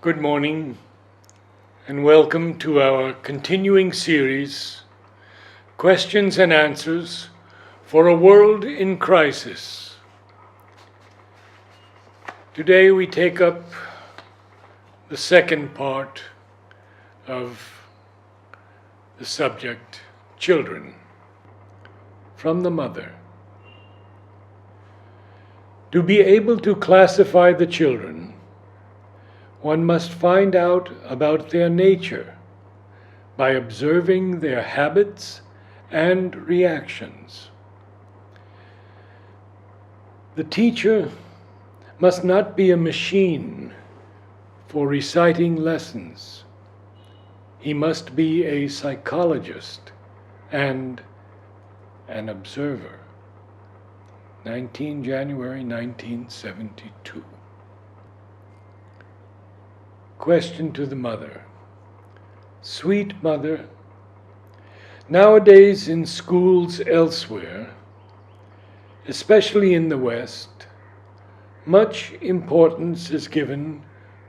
Good morning, and welcome to our continuing series, Questions and Answers for a World in Crisis. Today we take up the second part of the subject, children, from the mother. To be able to classify the children, one must find out about their nature by observing their habits and reactions. The teacher must not be a machine for reciting lessons. He must be a psychologist and an observer. 19 January 1972. Question to the mother. Sweet mother, nowadays in schools elsewhere, especially in the West, much importance is given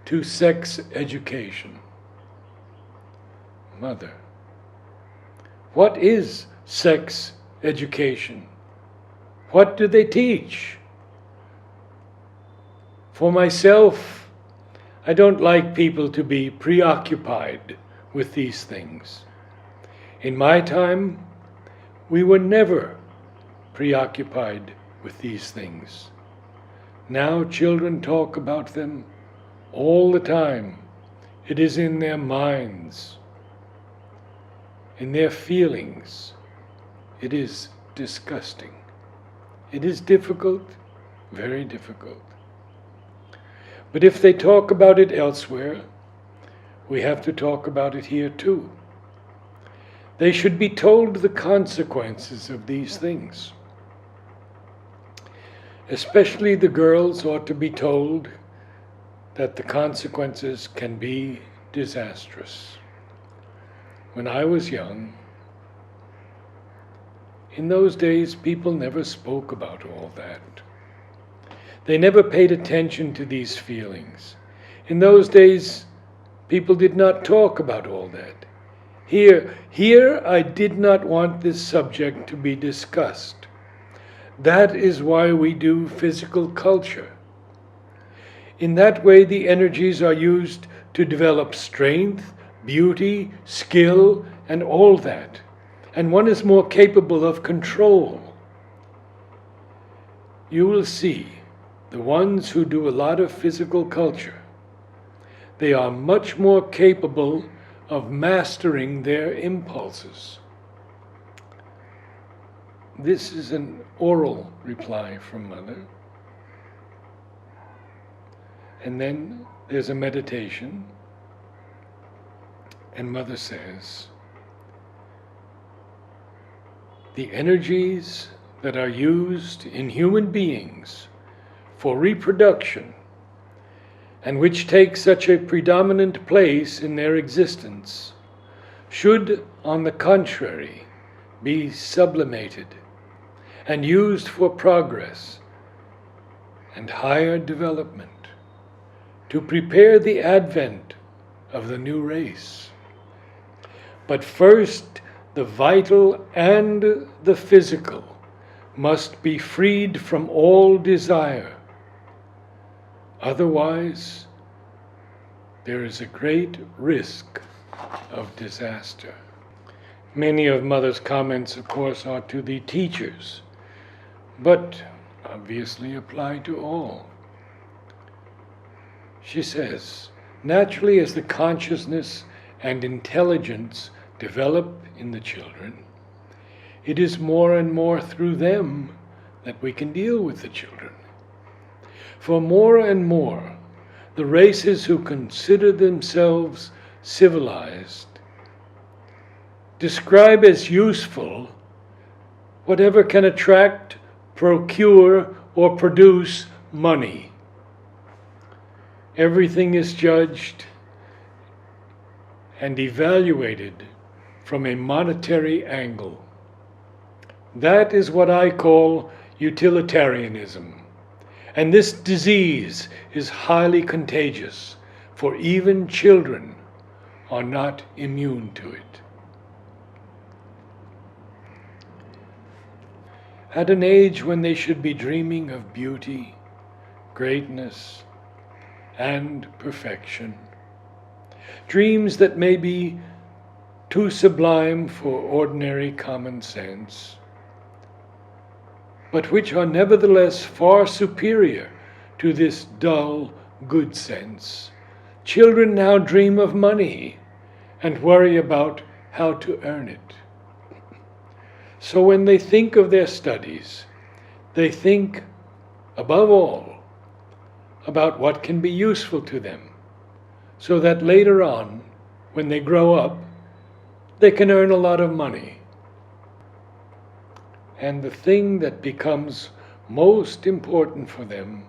to sex education. Mother, what is sex education? What do they teach? For myself, I don't like people to be preoccupied with these things. In my time, we were never preoccupied with these things. Now children talk about them all the time. It is in their minds, in their feelings. It is disgusting. It is difficult, very difficult. But if they talk about it elsewhere, we have to talk about it here too. They should be told the consequences of these things. Especially the girls ought to be told that the consequences can be disastrous. When I was young, in those days, people never spoke about all that. They never paid attention to these feelings. In those days, people did not talk about all that. Here, I did not want this subject to be discussed. That is why we do physical culture. In that way, the energies are used to develop strength, beauty, skill, and all that. And one is more capable of control. You will see the ones who do a lot of physical culture, they are much more capable of mastering their impulses. This is an oral reply from Mother. And then there's a meditation, and Mother says, the energies that are used in human beings for reproduction, and which take such a predominant place in their existence, should, on the contrary, be sublimated and used for progress and higher development, to prepare the advent of the new race. But first, the vital and the physical must be freed from all desire. Otherwise, there is a great risk of disaster. Many of Mother's comments, of course, are to the teachers, but obviously apply to all. She says, naturally, as the consciousness and intelligence develop in the children, it is more and more through them that we can deal with the children. For more and more, the races who consider themselves civilized describe as useful whatever can attract, procure, or produce money. Everything is judged and evaluated from a monetary angle. That is what I call utilitarianism. And this disease is highly contagious, for even children are not immune to it. At an age when they should be dreaming of beauty, greatness, and perfection, dreams that may be too sublime for ordinary common sense, but which are nevertheless far superior to this dull good sense. Children now dream of money and worry about how to earn it. So when they think of their studies, they think, above all, about what can be useful to them, so that later on, when they grow up, they can earn a lot of money. And the thing that becomes most important for them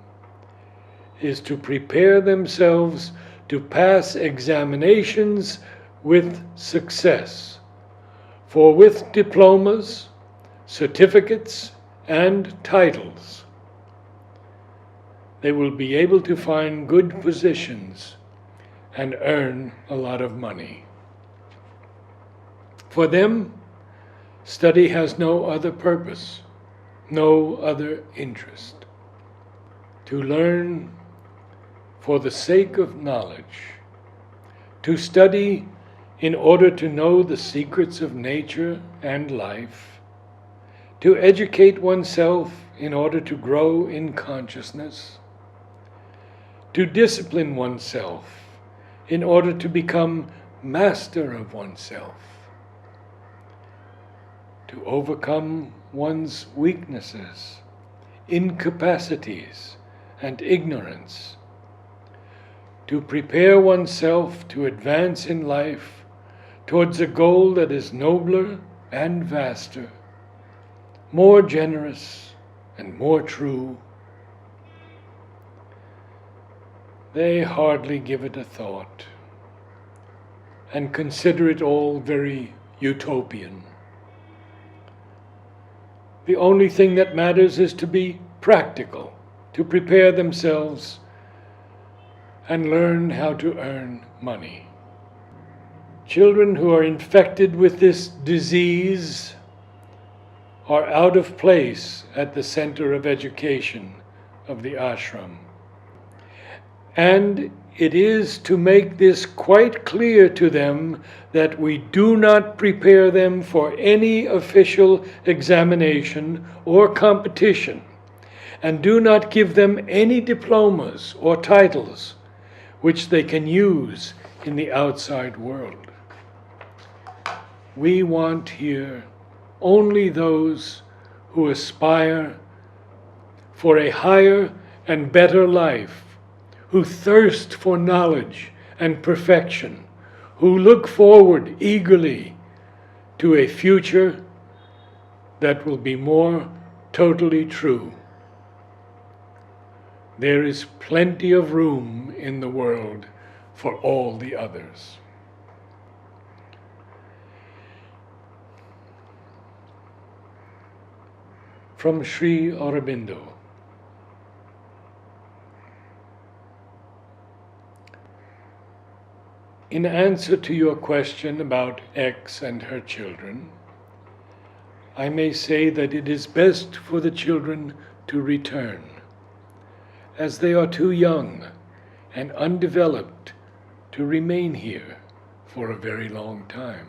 is to prepare themselves to pass examinations with success. For with diplomas, certificates, and titles, they will be able to find good positions and earn a lot of money. For them, study has no other purpose, no other interest. To learn for the sake of knowledge, to study in order to know the secrets of nature and life, to educate oneself in order to grow in consciousness, to discipline oneself in order to become master of oneself, to overcome one's weaknesses, incapacities, and ignorance, to prepare oneself to advance in life towards a goal that is nobler and vaster, more generous and more true. They hardly give it a thought and consider it all very utopian. The only thing that matters is to be practical, to prepare themselves and learn how to earn money. Children who are infected with this disease are out of place at the center of education of the ashram. And it is to make this quite clear to them that we do not prepare them for any official examination or competition, and do not give them any diplomas or titles which they can use in the outside world. We want here only those who aspire for a higher and better life, who thirst for knowledge and perfection, who look forward eagerly to a future that will be more totally true. There is plenty of room in the world for all the others. From Sri Aurobindo. In answer to your question about X and her children, I may say that it is best for the children to return, as they are too young and undeveloped to remain here for a very long time.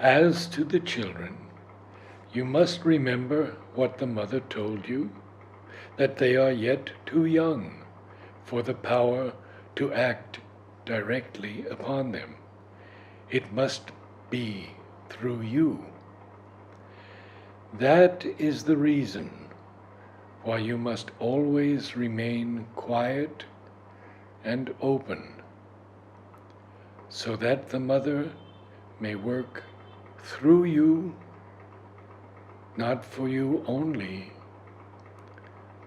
As to the children, you must remember what the mother told you, that they are yet too young for the power to act directly upon them. It must be through you. That is the reason why you must always remain quiet and open, so that the mother may work through you, not for you only,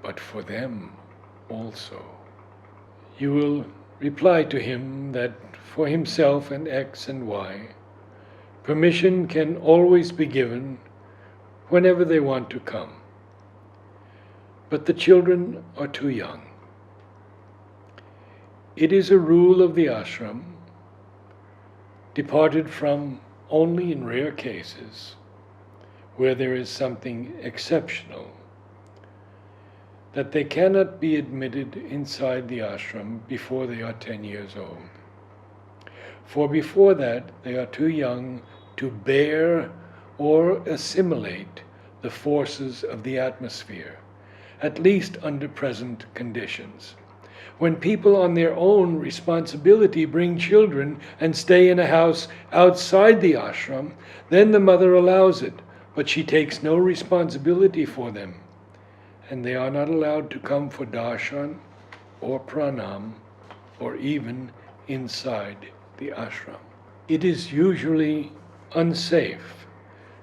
but for them also. You will reply to him that for himself and X and Y, permission can always be given whenever they want to come. But the children are too young. It is a rule of the ashram, departed from only in rare cases, where there is something exceptional, that they cannot be admitted inside the ashram before they are 10 years old. For before that, they are too young to bear or assimilate the forces of the atmosphere, at least under present conditions. When people on their own responsibility bring children and stay in a house outside the ashram, then the mother allows it, but she takes no responsibility for them, and they are not allowed to come for darshan or pranam or even inside the ashram. It is usually unsafe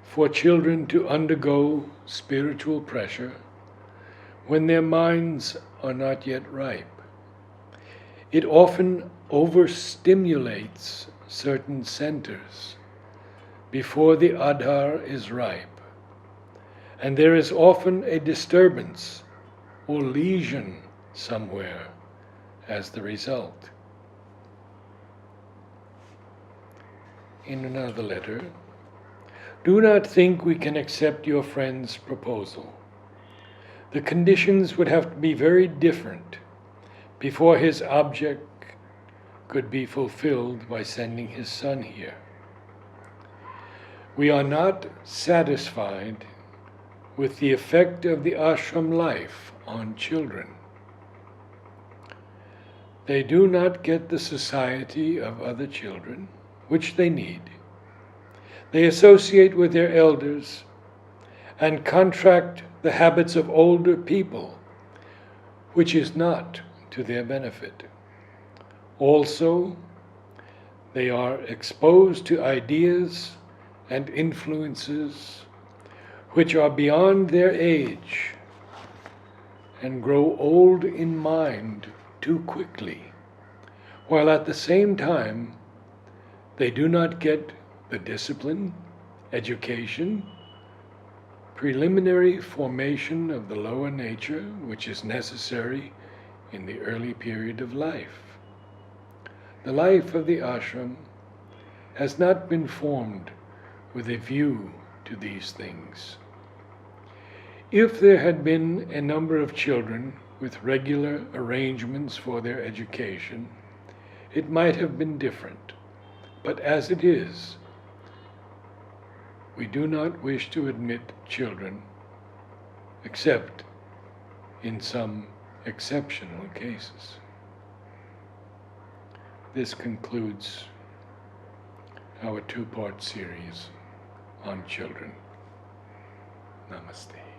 for children to undergo spiritual pressure when their minds are not yet ripe. It often overstimulates certain centers before the adhar is ripe, and there is often a disturbance or lesion somewhere as the result. In another letter, do not think we can accept your friend's proposal. The conditions would have to be very different before his object could be fulfilled by sending his son here. We are not satisfied with the effect of the ashram life on children. They do not get the society of other children, which they need. They associate with their elders and contract the habits of older people, which is not to their benefit. Also, they are exposed to ideas and influences which are beyond their age and grow old in mind too quickly, while at the same time they do not get the discipline, education, preliminary formation of the lower nature which is necessary in the early period of life. The life of the ashram has not been formed with a view to these things. If there had been a number of children with regular arrangements for their education, it might have been different. But as it is, we do not wish to admit children except in some exceptional cases. This concludes our two-part series on children. Namaste.